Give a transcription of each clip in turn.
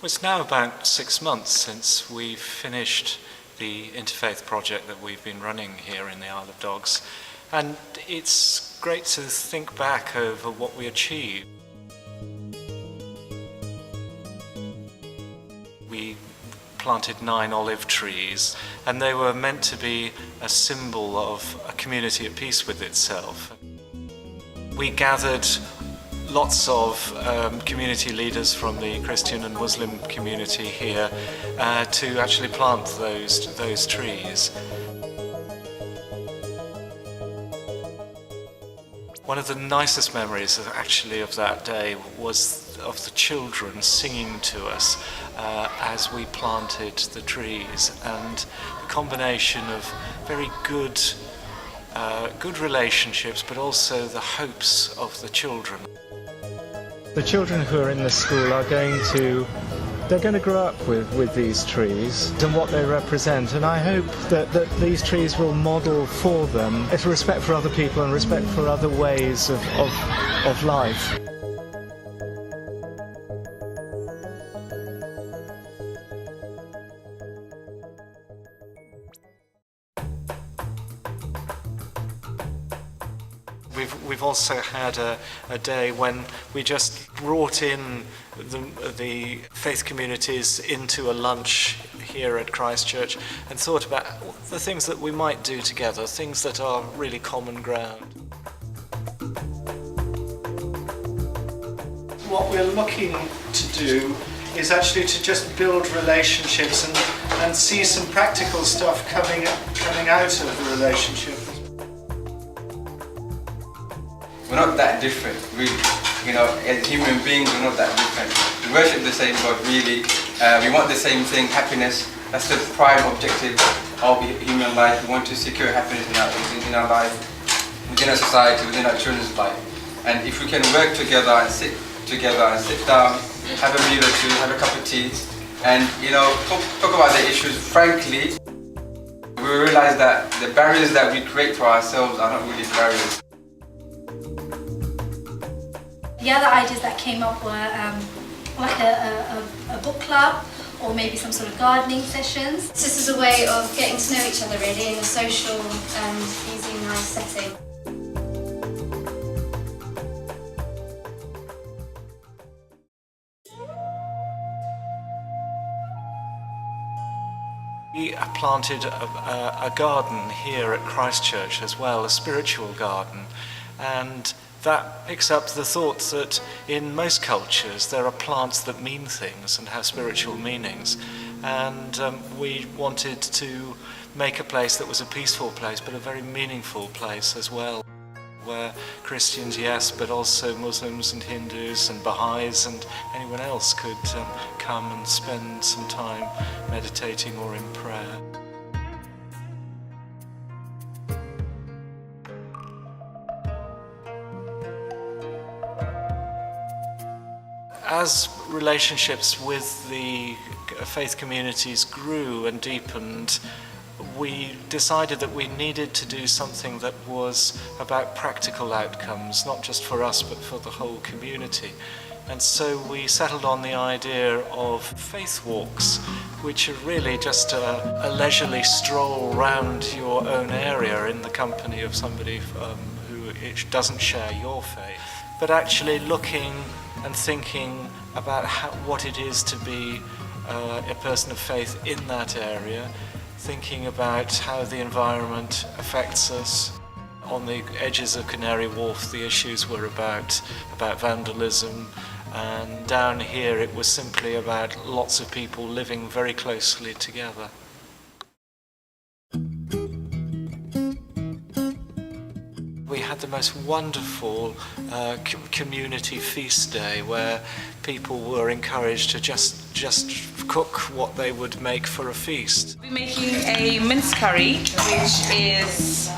It's now about 6 months since we've finished the interfaith project that we've been running here in the Isle of Dogs, and it's great to think back over what we achieved. We planted 9 olive trees, and they were meant to be a symbol of a community at peace with itself. We gathered lots of community leaders from the Christian and Muslim community here to actually plant those trees. One of the nicest memories of that day was of the children singing to us as we planted the trees, and the combination of very good relationships, but also the hopes of the children. The children who are in the school are going to grow up with these trees and what they represent, and I hope that these trees will model for them respect for other people and respect for other ways of life. We've also had a day when we just brought in the faith communities into a lunch here at Christchurch and thought about the things that we might do together, things that are really common ground. What we're looking to do is actually to just build relationships and see some practical stuff coming out of the relationship. We're not that different, really. As human beings, we're not that different. We worship the same God, really. We want the same thing, happiness. That's the prime objective of human life. We want to secure happiness in our life, within our society, within our children's life. And if we can work together and sit down, have a meal or two, have a cup of tea, and talk about the issues frankly, we realize that the barriers that we create for ourselves are not really barriers. The other ideas that came up were like a book club, or maybe some sort of gardening sessions. This is a way of getting to know each other really in a social and easy and nice setting. We planted a garden here at Christchurch as well, a spiritual garden, and that picks up the thought that in most cultures there are plants that mean things and have spiritual meanings, and we wanted to make a place that was a peaceful place but a very meaningful place as well, where Christians, yes, but also Muslims and Hindus and Baha'is and anyone else could come and spend some time meditating or in prayer. As relationships with the faith communities grew and deepened, we decided that we needed to do something that was about practical outcomes, not just for us but for the whole community. And so we settled on the idea of faith walks, which are really just a leisurely stroll round your own area in the company of somebody who doesn't share your faith, but actually looking and thinking about what it is to be a person of faith in that area, thinking about how the environment affects us. On the edges of Canary Wharf, the issues were about vandalism, and down here it was simply about lots of people living very closely together. We had the most wonderful community feast day where people were encouraged to just cook what they would make for a feast. We're making a mince curry, which is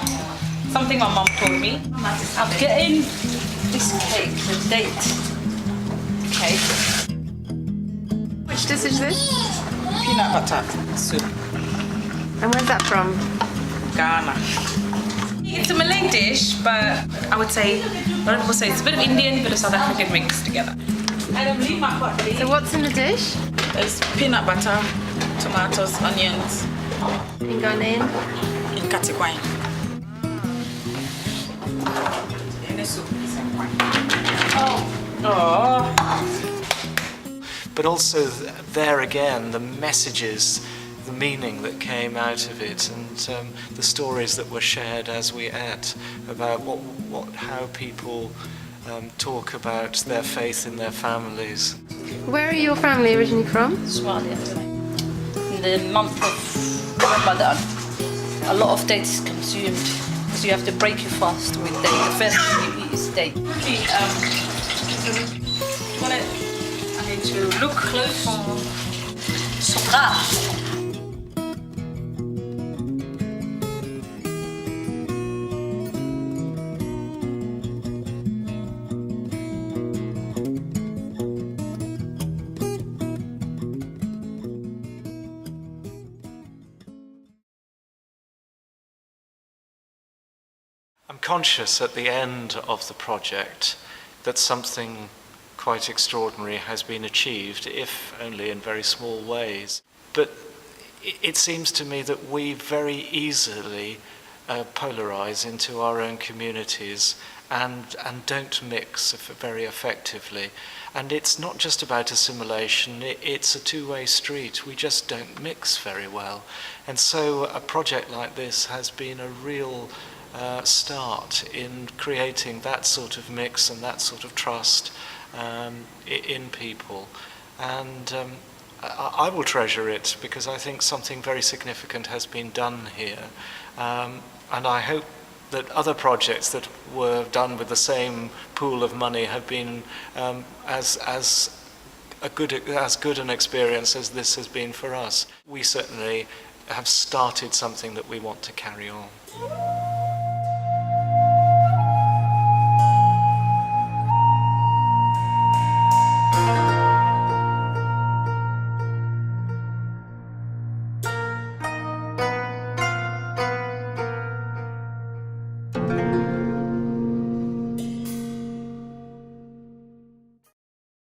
something my mum told me. I'm getting this cake, the date cake. Which dish is this? Peanut butter soup. And where's that from? Ghana. It's a Malay dish, but I would say, a lot of people say it's a bit of Indian, bit of South African mixed together. So what's in the dish? There's peanut butter, tomatoes, onions. In Ghanaian? In Katikwine. Oh. But also there again, the messages, the meaning that came out of it, and the stories that were shared as we ate about how people talk about their faith in their families. Where are your family originally from? Somalia. In the month of Ramadan, a lot of dates is consumed because you have to break your fast with date. The first thing you eat is date. I need to look close for Sobra. I'm conscious at the end of the project that something quite extraordinary has been achieved, if only in very small ways. But it seems to me that we very easily polarize into our own communities and don't mix very effectively. And it's not just about assimilation, it's a two-way street. We just don't mix very well. And so a project like this has been a real start in creating that sort of mix and that sort of trust in people. And I will treasure it because I think something very significant has been done here. And I hope that other projects that were done with the same pool of money have been as good an experience as this has been for us. We certainly have started something that we want to carry on.